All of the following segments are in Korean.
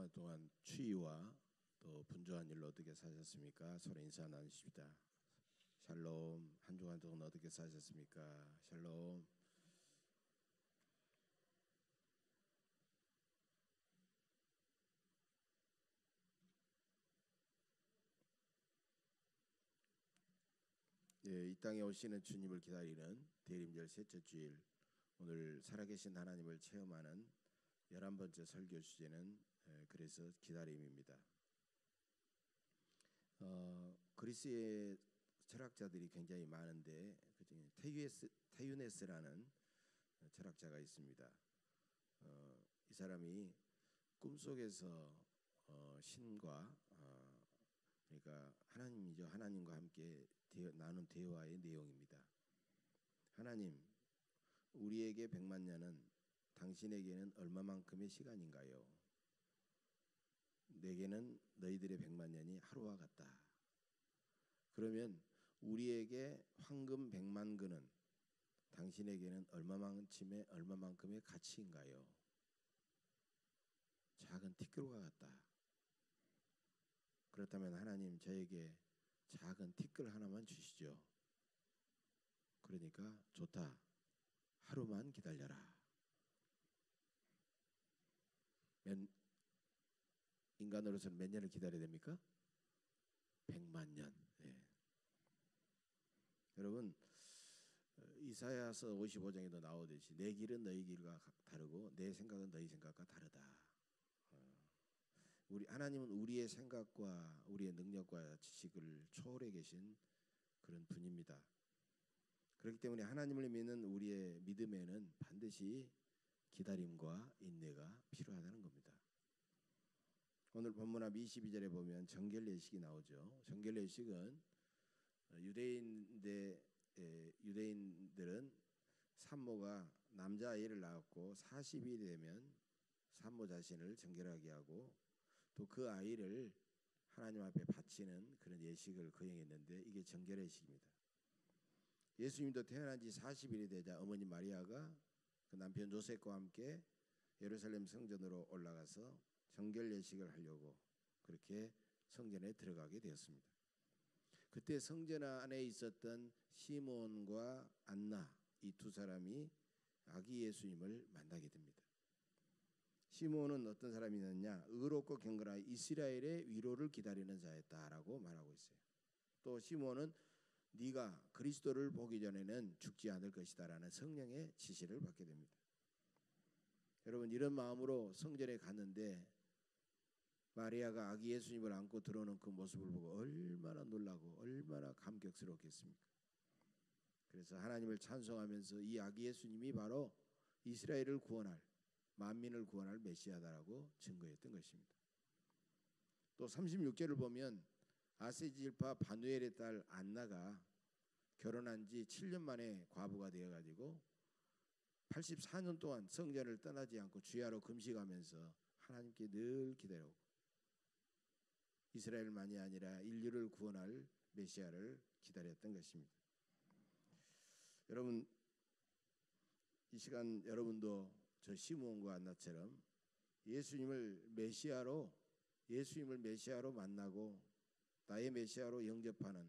주간 동안 추위와 또 분주한 일로 어떻게 사셨습니까? 서로 인사 나누십시다. 샬롬. 한 주간 동안 어떻게 사셨습니까? 샬롬. 이 땅에 오시는 주님을 기다리는 대림절 셋째 주일, 오늘 살아계신 하나님을 체험하는 11번째 설교 주제는 그래서 기다림입니다. 그리스의 철학자들이 굉장히 많은데 그중에 테유네스라는 철학자가 있습니다. 이 사람이 꿈속에서 신과 그러니까 하나님이죠. 하나님과 함께 나눈 대화의 내용입니다. 하나님, 우리에게 100만 년은 당신에게는 얼마만큼의 시간인가요? 내게는 너희들의 100만 년이 하루와 같다. 그러면 우리에게 황금 100만 근은 당신에게는 얼마만큼의 가치인가요? 작은 티끌과 같다. 그렇다면 하나님, 저에게 작은 티끌 하나만 주시죠. 그러니까 좋다. 하루만 기다려라. 인간으로서는 몇 년을 기다려야 됩니까? 100만 년. 예. 여러분, 이사야서 55장에도 나오듯이 내 길은 너희 길과 다르고 내 생각은 너희 생각과 다르다. 하나님은 우리의 생각과 우리의 능력과 지식을 초월해 계신 그런 분입니다. 그렇기 때문에 하나님을 믿는 우리의 믿음에는 반드시 기다림과 인내가 필요하다는 겁니다. 오늘 본문합 22절에 보면 정결례식이 나오죠. 정결례식은 유대인들은 산모가 남자아이를 낳았고 40일이 되면 산모 자신을 정결하게 하고 또 그 아이를 하나님 앞에 바치는 그런 예식을 거행했는데 이게 정결례식입니다. 예수님도 태어난 지 40일이 되자 어머니 마리아가 그 남편 요셉과 함께 예루살렘 성전으로 올라가서 정결례식을 하려고 그렇게 성전에 들어가게 되었습니다. 그때 성전 안에 있었던 시몬과 안나, 이 두 사람이 아기 예수님을 만나게 됩니다. 시몬은 어떤 사람이었냐? 의롭고 경건한 이스라엘의 위로를 기다리는 자였다라고 말하고 있어요. 또 시몬은 네가 그리스도를 보기 전에는 죽지 않을 것이다라는 성령의 지시를 받게 됩니다. 여러분, 이런 마음으로 성전에 갔는데 마리아가 아기 예수님을 안고 들어오는 그 모습을 보고 얼마나 놀라고 얼마나 감격스럽겠습니까? 그래서 하나님을 찬송하면서 이 아기 예수님이 바로 이스라엘을 구원할, 만민을 구원할 메시아다라고 증거했던 것입니다. 또 36절을 보면 아세지일파 바누엘의 딸 안나가 결혼한 지 7년 만에 과부가 되어가지고 84년 동안 성전을 떠나지 않고 주야로 금식하면서 하나님께 늘 기다려오고 이스라엘만이 아니라 인류를 구원할 메시아를 기다렸던 것입니다. 여러분, 이 시간 여러분도 저 시므온과 안나처럼 예수님을 메시아로 만나고 나의 메시아로 영접하는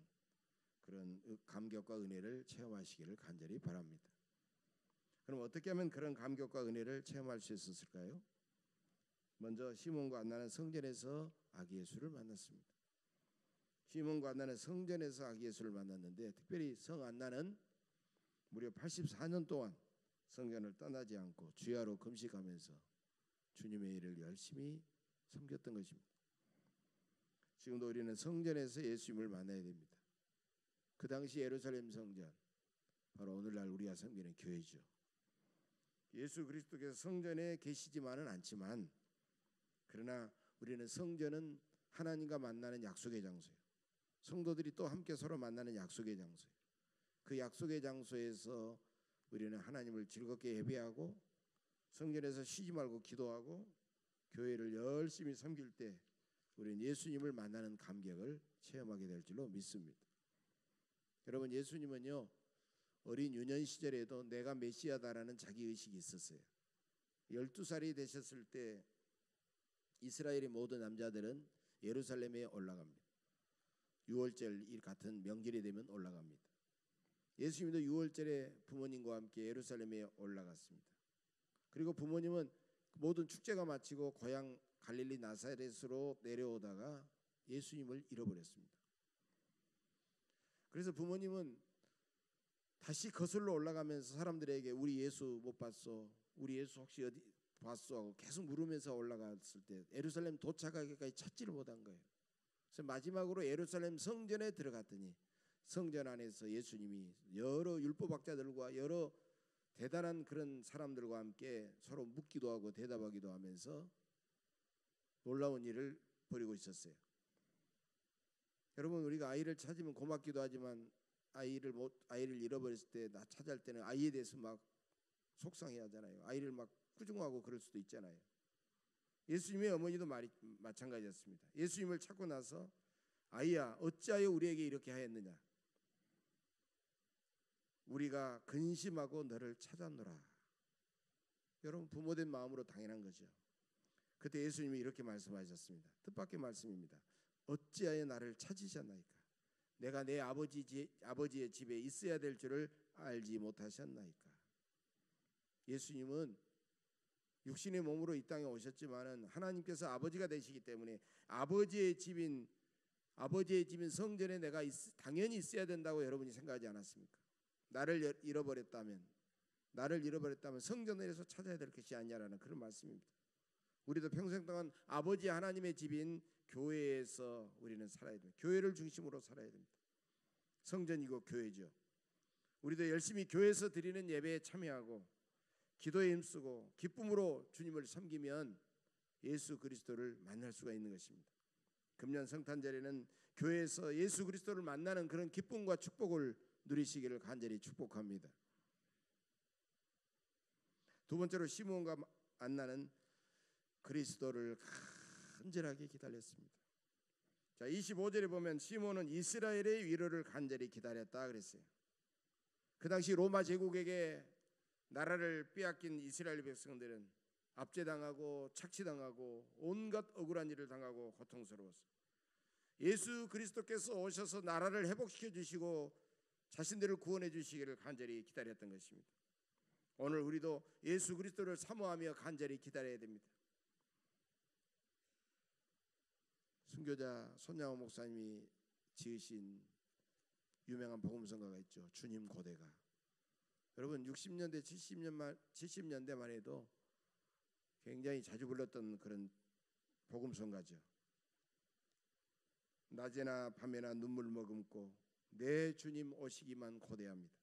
그런 감격과 은혜를 체험하시기를 간절히 바랍니다. 그럼 어떻게 하면 그런 감격과 은혜를 체험할 수 있었을까요? 먼저 시몬과 안나는 성전에서 아기 예수를 만났습니다. 시몬과 안나는 성전에서 아기 예수를 만났는데 특별히 성 안나는 무려 84년 동안 성전을 떠나지 않고 주야로 금식하면서 주님의 일을 열심히 섬겼던 것입니다. 지금도 우리는 성전에서 예수님을 만나야 됩니다. 그 당시 예루살렘 성전, 바로 오늘날 우리가 섬기는 교회죠. 예수 그리스도께서 성전에 계시지만은 않지만 그러나 우리는 성전은 하나님과 만나는 약속의 장소예요. 성도들이 또 함께 서로 만나는 약속의 장소예요. 그 약속의 장소에서 우리는 하나님을 즐겁게 예배하고 성전에서 쉬지 말고 기도하고 교회를 열심히 섬길 때 우리는 예수님을 만나는 감격을 체험하게 될 줄로 믿습니다. 여러분, 예수님은요 어린 유년 시절에도 내가 메시아다라는 자기의식이 있었어요. 12살이 되셨을 때 이스라엘의 모든 남자들은 예루살렘에 올라갑니다. 유월절 같은 명절이 되면 올라갑니다. 예수님도 유월절에 부모님과 함께 예루살렘에 올라갔습니다. 그리고 부모님은 모든 축제가 마치고 고향 갈릴리 나사렛으로 내려오다가 예수님을 잃어버렸습니다. 그래서 부모님은 다시 거슬러 올라가면서 사람들에게 우리 예수 못 봤어? 우리 예수 혹시 어디 봤어? 하고 계속 물으면서 올라갔을 때 예루살렘 도착하기까지 찾지를 못한 거예요. 그래서 마지막으로 예루살렘 성전에 들어갔더니 성전 안에서 예수님이 여러 율법학자들과 여러 대단한 그런 사람들과 함께 서로 묻기도 하고 대답하기도 하면서 놀라운 일을 벌이고 있었어요. 여러분, 우리가 아이를 찾으면 고맙기도 하지만 아이를 잃어버렸을 때 나 찾을 때는 아이에 대해서 막 속상해하잖아요. 아이를 막 꾸중하고 그럴 수도 있잖아요. 예수님의 어머니도 마찬가지였습니다. 예수님을 찾고 나서 아이야 어찌하여 우리에게 이렇게 하였느냐? 우리가 근심하고 너를 찾았노라. 여러분, 부모된 마음으로 당연한 거죠. 그때 예수님이 이렇게 말씀하셨습니다. 뜻밖의 말씀입니다. 어찌하여 나를 찾으셨나이까? 내가 내 아버지의 집에 있어야 될 줄을 알지 못하셨나이까? 예수님은 육신의 몸으로 이 땅에 오셨지만은 하나님께서 아버지가 되시기 때문에 아버지의 집인 성전에 내가 당연히 있어야 된다고 여러분이 생각하지 않았습니까? 나를 잃어버렸다면 성전에서 찾아야 될 것이 아니냐라는 그런 말씀입니다. 우리도 평생 동안 아버지 하나님의 집인 교회에서 우리는 살아야 됩니다. 교회를 중심으로 살아야 됩니다. 성전이고 교회죠. 우리도 열심히 교회에서 드리는 예배에 참여하고 기도에 힘쓰고 기쁨으로 주님을 섬기면 예수 그리스도를 만날 수가 있는 것입니다. 금년 성탄절에는 교회에서 예수 그리스도를 만나는 그런 기쁨과 축복을 누리시기를 간절히 축복합니다. 두 번째로 시몬과 안나는 그리스도를 간절하게 기다렸습니다. 자, 25절에 보면 시몬은 이스라엘의 위로를 간절히 기다렸다 그랬어요. 그 당시 로마 제국에게 나라를 빼앗긴 이스라엘 백성들은 압제당하고 착취당하고 온갖 억울한 일을 당하고 고통스러웠어요. 예수 그리스도께서 오셔서 나라를 회복시켜 주시고 자신들을 구원해 주시기를 간절히 기다렸던 것입니다. 오늘 우리도 예수 그리스도를 사모하며 간절히 기다려야 됩니다. 순교자 손양호 목사님이 지으신 유명한 복음성가가 있죠. 주님 고대가. 여러분 60년대 70년대만 해도 굉장히 자주 불렀던 그런 복음성가죠. 낮에나 밤에나 눈물 머금고 내 주님 오시기만 고대합니다.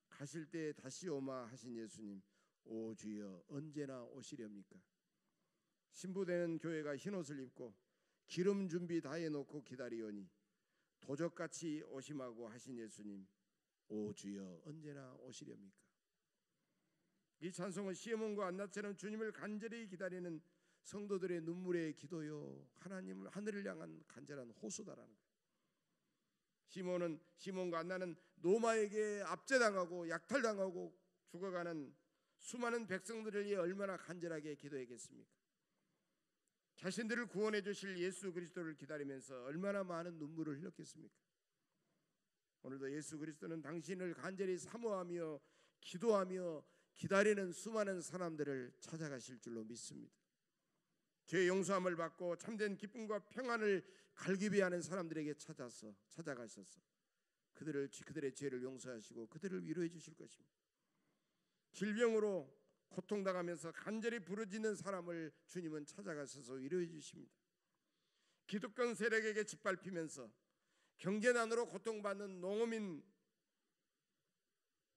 가실 때 다시 오마 하신 예수님, 오 주여 언제나 오시렵니까? 신부되는 교회가 흰옷을 입고 기름 준비 다 해놓고 기다리오니 도적같이 오심하고 하신 예수님, 오 주여 언제나 오시렵니까? 이 찬송은 시몬과 안나처럼 주님을 간절히 기다리는 성도들의 눈물의 기도요, 하나님을 하늘을 향한 간절한 호소다라는 거예요. 시몬과 안나는 로마에게 압제당하고 약탈당하고 죽어가는 수많은 백성들을 위해 얼마나 간절하게 기도했겠습니까? 자신들을 구원해 주실 예수 그리스도를 기다리면서 얼마나 많은 눈물을 흘렸겠습니까? 오늘도 예수 그리스도는 당신을 간절히 사모하며 기도하며 기다리는 수많은 사람들을 찾아가실 줄로 믿습니다. 죄 용서함을 받고 참된 기쁨과 평안을 갈기비하는 사람들에게 찾아가셔서 그들의 죄를 용서하시고 그들을 위로해 주실 것입니다. 질병으로 고통당하면서 간절히 부르짖는 사람을 주님은 찾아가셔서 위로해 주십니다. 기득권 세력에게 짓밟히면서 경제난으로 고통받는 농어민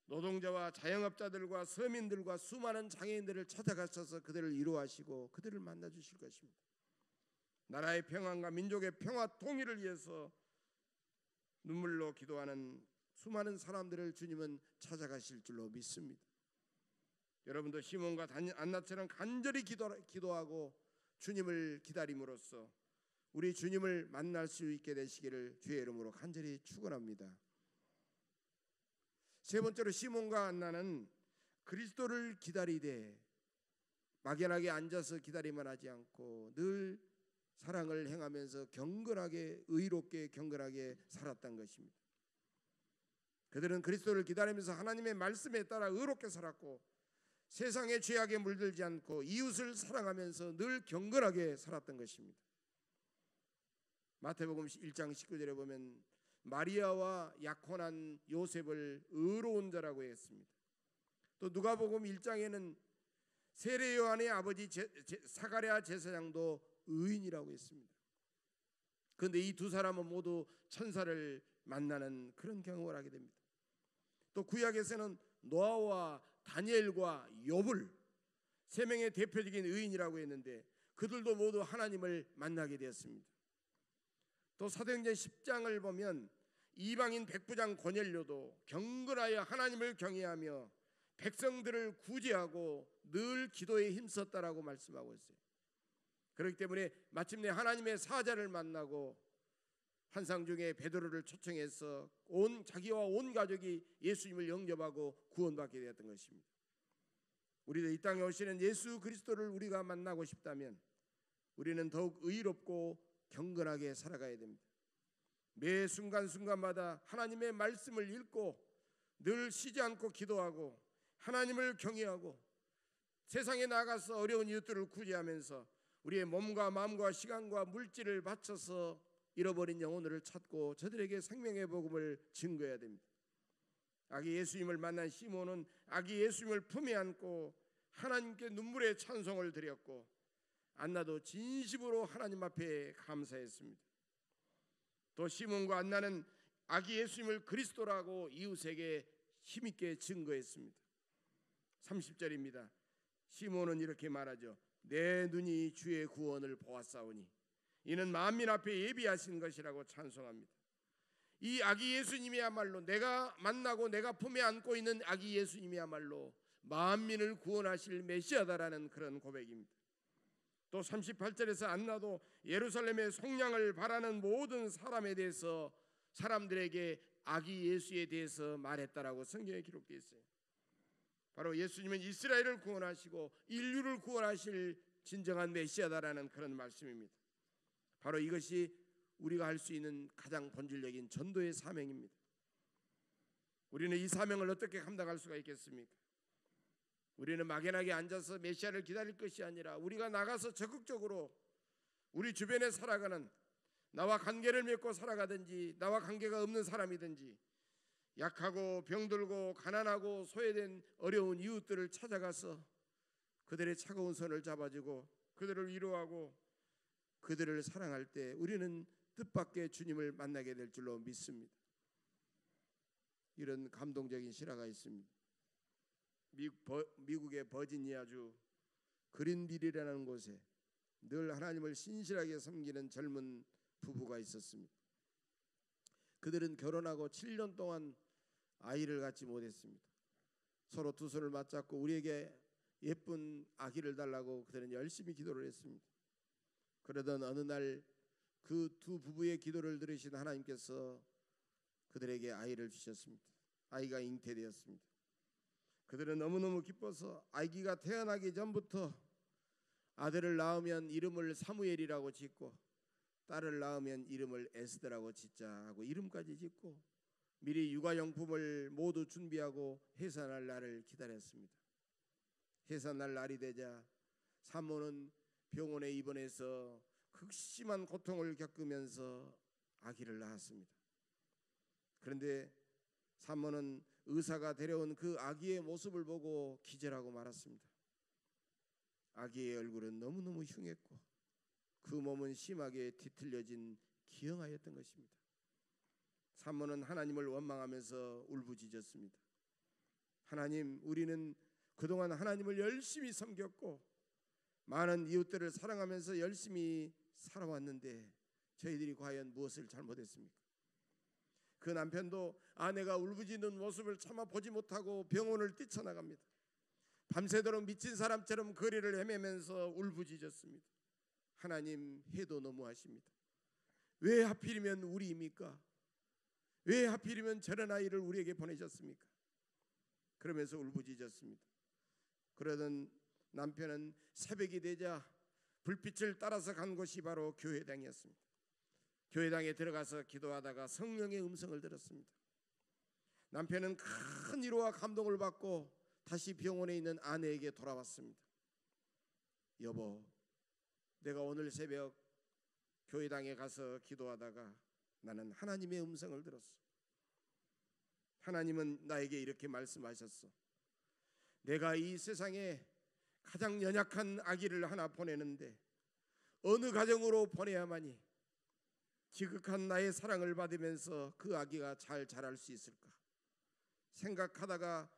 노동자와 자영업자들과 서민들과 수많은 장애인들을 찾아가셔서 그들을 위로하시고 그들을 만나 주실 것입니다. 나라의 평안과 민족의 평화 통일을 위해서 눈물로 기도하는 수많은 사람들을 주님은 찾아가실 줄로 믿습니다. 여러분도 시몬과 안나처럼 간절히 기도하고 주님을 기다림으로써 우리 주님을 만날 수 있게 되시기를 주의 이름으로 간절히 축원합니다. 세 번째로 시몬과 안나는 그리스도를 기다리되 막연하게 앉아서 기다리만 하지 않고 늘 사랑을 행하면서 경건하게, 의롭게 경건하게 살았던 것입니다. 그들은 그리스도를 기다리면서 하나님의 말씀에 따라 의롭게 살았고 세상의 죄악에 물들지 않고 이웃을 사랑하면서 늘 경건하게 살았던 것입니다. 마태복음 1장 19절에 보면 마리아와 약혼한 요셉을 의로운 자라고 했습니다. 또 누가복음 1장에는 세례 요한의 아버지 사가랴 제사장도 의인이라고 했습니다. 그런데 이 두 사람은 모두 천사를 만나는 그런 경험을 하게 됩니다. 또 구약에서는 노아와 다니엘과 욥을 세 명의 대표적인 의인이라고 했는데 그들도 모두 하나님을 만나게 되었습니다. 또 사도행전 10장을 보면 이방인 백부장 고넬료도 경건하여 하나님을 경외하며 백성들을 구제하고 늘 기도에 힘썼다라고 말씀하고 있어요. 그렇기 때문에 마침내 하나님의 사자를 만나고 환상 중에 베드로를 초청해서 자기와 온 가족이 예수님을 영접하고 구원받게 되었던 것입니다. 우리도 이 땅에 오시는 예수 그리스도를 우리가 만나고 싶다면 우리는 더욱 의롭고 경건하게 살아가야 됩니다. 매 순간순간마다 하나님의 말씀을 읽고 늘 쉬지 않고 기도하고 하나님을 경외하고 세상에 나가서 어려운 이웃들을 구제하면서 우리의 몸과 마음과 시간과 물질을 바쳐서 잃어버린 영혼들을 찾고 저들에게 생명의 복음을 증거해야 됩니다. 아기 예수님을 만난 시몬은 아기 예수님을 품에 안고 하나님께 눈물의 찬송을 드렸고 안나도 진심으로 하나님 앞에 감사했습니다. 또 시몬과 안나는 아기 예수님을 그리스도라고 이웃에게 힘있게 증거했습니다. 30절입니다. 시몬은 이렇게 말하죠. 내 눈이 주의 구원을 보았사오니 이는 만민 앞에 예비하신 것이라고 찬송합니다. 이 아기 예수님이야말로 내가 만나고 내가 품에 안고 있는 아기 예수님이야말로 만민을 구원하실 메시아다라는 그런 고백입니다. 또 38절에서 안나도 예루살렘의 속량을 바라는 모든 사람에 대해서 사람들에게 아기 예수에 대해서 말했다라고 성경에 기록되어 있어요. 바로 예수님은 이스라엘을 구원하시고 인류를 구원하실 진정한 메시아다라는 그런 말씀입니다. 바로 이것이 우리가 할 수 있는 가장 본질적인 전도의 사명입니다. 우리는 이 사명을 어떻게 감당할 수가 있겠습니까? 우리는 막연하게 앉아서 메시아를 기다릴 것이 아니라 우리가 나가서 적극적으로 우리 주변에 살아가는 나와 관계를 맺고 살아가든지 나와 관계가 없는 사람이든지 약하고 병들고 가난하고 소외된 어려운 이웃들을 찾아가서 그들의 차가운 손을 잡아주고 그들을 위로하고 그들을 사랑할 때 우리는 뜻밖의 주님을 만나게 될 줄로 믿습니다. 이런 감동적인 실화가 있습니다. 미국의 버지니아주 그린빌이라는 곳에 늘 하나님을 신실하게 섬기는 젊은 부부가 있었습니다. 그들은 결혼하고 7년 동안 아이를 갖지 못했습니다. 서로 두 손을 맞잡고 우리에게 예쁜 아기를 달라고 그들은 열심히 기도를 했습니다. 그러던 어느 날 그 두 부부의 기도를 들으신 하나님께서 그들에게 아이를 주셨습니다. 아이가 잉태되었습니다. 그들은 너무너무 기뻐서 아기가 태어나기 전부터 아들을 낳으면 이름을 사무엘이라고 짓고 딸을 낳으면 이름을 에스더라고 짓자 하고 이름까지 짓고 미리 육아용품을 모두 준비하고 해산할 날을 기다렸습니다. 해산할 날이 되자 산모는 병원에 입원해서 극심한 고통을 겪으면서 아기를 낳았습니다. 그런데 산모는 의사가 데려온 그 아기의 모습을 보고 기절하고 말았습니다. 아기의 얼굴은 너무너무 흉했고 그 몸은 심하게 뒤틀려진 기형아였던 것입니다. 산모는 하나님을 원망하면서 울부짖었습니다. 하나님, 우리는 그동안 하나님을 열심히 섬겼고 많은 이웃들을 사랑하면서 열심히 살아왔는데 저희들이 과연 무엇을 잘못했습니까? 그 남편도 아내가 울부짖는 모습을 참아 보지 못하고 병원을 뛰쳐나갑니다. 밤새도록 미친 사람처럼 거리를 헤매면서 울부짖었습니다. 하나님, 해도 너무하십니다. 왜 하필이면 우리입니까? 왜 하필이면 저런 아이를 우리에게 보내셨습니까? 그러면서 울부짖었습니다. 그러던 남편은 새벽이 되자 불빛을 따라서 간 곳이 바로 교회당이었습니다. 교회당에 들어가서 기도하다가 성령의 음성을 들었습니다. 남편은 큰 위로와 감동을 받고 다시 병원에 있는 아내에게 돌아왔습니다. 여보, 내가 오늘 새벽 교회당에 가서 기도하다가 나는 하나님의 음성을 들었어. 하나님은 나에게 이렇게 말씀하셨어. 내가 이 세상에 가장 연약한 아기를 하나 보내는데 어느 가정으로 보내야만이 지극한 나의 사랑을 받으면서 그 아기가 잘 자랄 수 있을까 생각하다가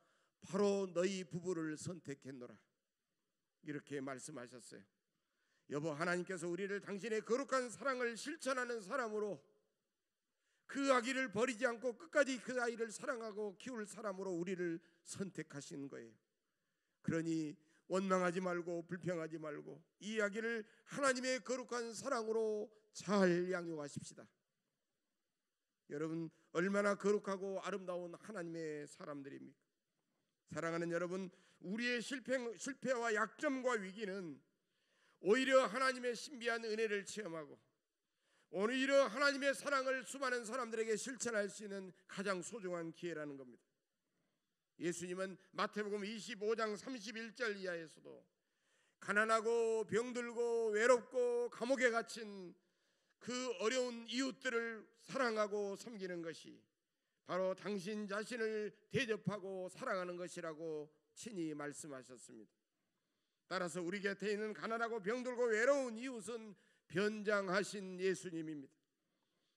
바로 너희 부부를 선택했노라. 이렇게 말씀하셨어요. 여보, 하나님께서 우리를 당신의 거룩한 사랑을 실천하는 사람으로, 그 아기를 버리지 않고 끝까지 그 아이를 사랑하고 키울 사람으로 우리를 선택하신 거예요. 그러니 원망하지 말고 불평하지 말고 이 아기를 하나님의 거룩한 사랑으로 잘 양육하십시다. 여러분, 얼마나 거룩하고 아름다운 하나님의 사람들입니까? 사랑하는 여러분, 우리의 실패와 약점과 위기는 오히려 하나님의 신비한 은혜를 체험하고 오히려 하나님의 사랑을 수많은 사람들에게 실천할 수 있는 가장 소중한 기회라는 겁니다. 예수님은 마태복음 25장 31절 이하에서도 가난하고 병들고 외롭고 감옥에 갇힌 그 어려운 이웃들을 사랑하고 섬기는 것이 바로 당신 자신을 대접하고 사랑하는 것이라고 친히 말씀하셨습니다. 따라서 우리 곁에 있는 가난하고 병들고 외로운 이웃은 변장하신 예수님입니다.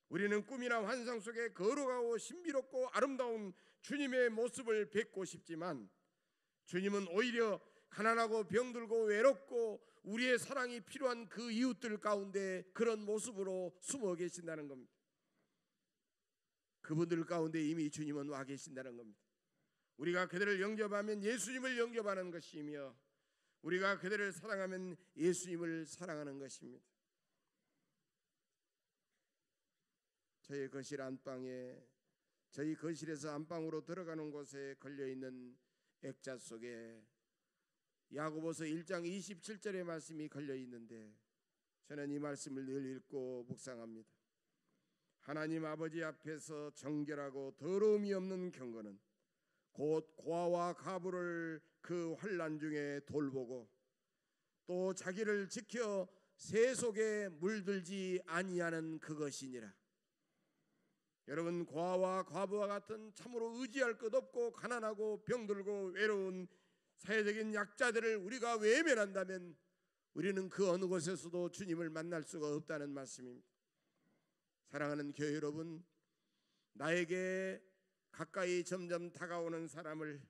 우리는 꿈이나 환상 속에 거룩하고 신비롭고 아름다운 주님의 모습을 뵙고 싶지만 주님은 오히려 가난하고 병들고 외롭고 우리의 사랑이 필요한 그 이웃들 가운데 그런 모습으로 숨어 계신다는 겁니다. 그분들 가운데 이미 주님은 와 계신다는 겁니다. 우리가 그들을 영접하면 예수님을 영접하는 것이며 우리가 그들을 사랑하면 예수님을 사랑하는 것입니다. 저희 거실 안방에, 저희 거실에서 안방으로 들어가는 곳에 걸려있는 액자 속에 야고보서 1장 27절의 말씀이 걸려있는데 저는 이 말씀을 늘 읽고 묵상합니다. 하나님 아버지 앞에서 정결하고 더러움이 없는 경건은 곧 고아와 가부를 그 환난 중에 돌보고 또 자기를 지켜 새 속에 물들지 아니하는 그것이니라. 여러분, 고아와 과부와 같은 참으로 의지할 것 없고 가난하고 병들고 외로운 사회적인 약자들을 우리가 외면한다면 우리는 그 어느 곳에서도 주님을 만날 수가 없다는 말씀입니다. 사랑하는 교회 여러분, 나에게 가까이 점점 다가오는 사람을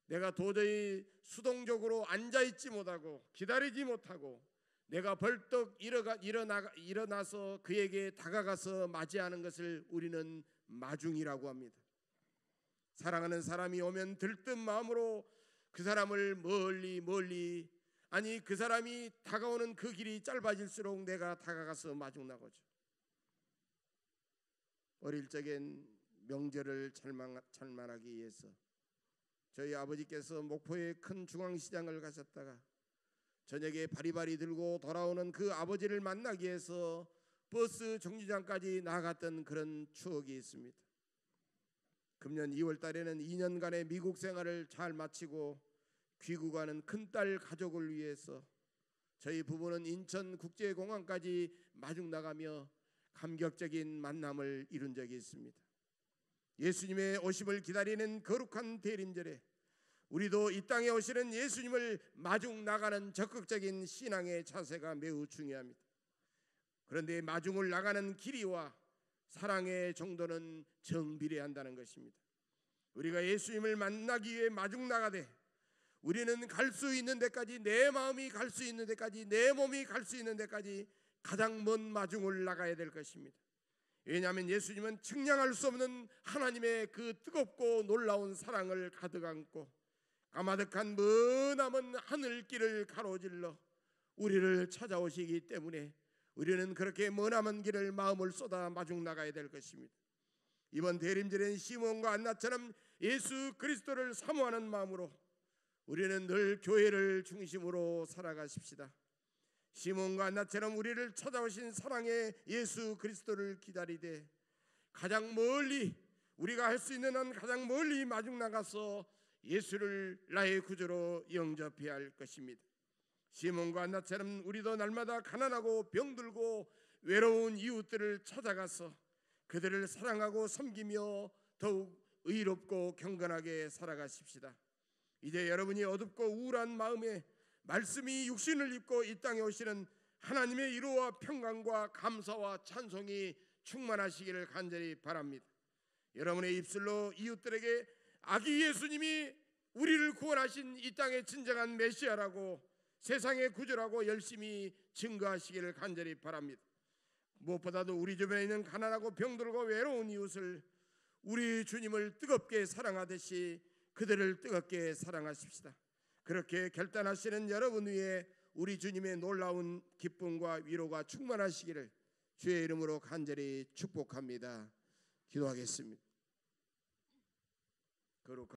내가 도저히 수동적으로 앉아있지 못하고 기다리지 못하고 내가 벌떡 일어나서 그에게 다가가서 맞이하는 것을 우리는 마중이라고 합니다. 사랑하는 사람이 오면 들뜬 마음으로 그 사람을 멀리 아니 그 사람이 다가오는 그 길이 짧아질수록 내가 다가가서 마중나고죠. 어릴 적엔 명절을 잘만하기 위해서 저희 아버지께서 목포의 큰 중앙시장을 가셨다가 저녁에 바리바리 들고 돌아오는 그 아버지를 만나기 위해서 버스 정류장까지 나갔던 그런 추억이 있습니다. 금년 2월 달에는 2년간의 미국 생활을 잘 마치고 귀국하는 큰딸 가족을 위해서 저희 부부는 인천국제공항까지 마중 나가며 감격적인 만남을 이룬 적이 있습니다. 예수님의 오심을 기다리는 거룩한 대림절에 우리도 이 땅에 오시는 예수님을 마중 나가는 적극적인 신앙의 자세가 매우 중요합니다. 그런데 마중을 나가는 길이와 사랑의 정도는 정비례한다는 것입니다. 우리가 예수님을 만나기 위해 마중 나가되 우리는 갈 수 있는 데까지, 내 마음이 갈 수 있는 데까지, 내 몸이 갈 수 있는 데까지 가장 먼 마중을 나가야 될 것입니다. 왜냐하면 예수님은 측량할 수 없는 하나님의 그 뜨겁고 놀라운 사랑을 가득 안고 까마득한 머나먼 하늘길을 가로질러 우리를 찾아오시기 때문에 우리는 그렇게 머나먼 길을 마음을 쏟아 마중 나가야 될 것입니다. 이번 대림절엔 시몬과 안나처럼 예수 그리스도를 사모하는 마음으로 우리는 늘 교회를 중심으로 살아가십시다. 시몬과 나처럼 우리를 찾아오신 사랑의 예수 그리스도를 기다리되 가장 멀리 우리가 할 수 있는 한 가장 멀리 마중 나가서 예수를 나의 구주로 영접해야 할 것입니다. 시몬과 나처럼 우리도 날마다 가난하고 병들고 외로운 이웃들을 찾아가서 그들을 사랑하고 섬기며 더욱 의롭고 경건하게 살아가십시다. 이제 여러분이 어둡고 우울한 마음에 말씀이 육신을 입고 이 땅에 오시는 하나님의 위로와 평강과 감사와 찬송이 충만하시기를 간절히 바랍니다. 여러분의 입술로 이웃들에게 아기 예수님이 우리를 구원하신 이 땅의 진정한 메시아라고 세상의 구주라고 열심히 증거하시기를 간절히 바랍니다. 무엇보다도 우리 주변에 있는 가난하고 병들고 외로운 이웃을 우리 주님을 뜨겁게 사랑하듯이 그들을 뜨겁게 사랑하십시다. 그렇게 결단하시는 여러분 위에 우리 주님의 놀라운 기쁨과 위로가 충만하시기를 주의 이름으로 간절히 축복합니다. 기도하겠습니다. 거룩한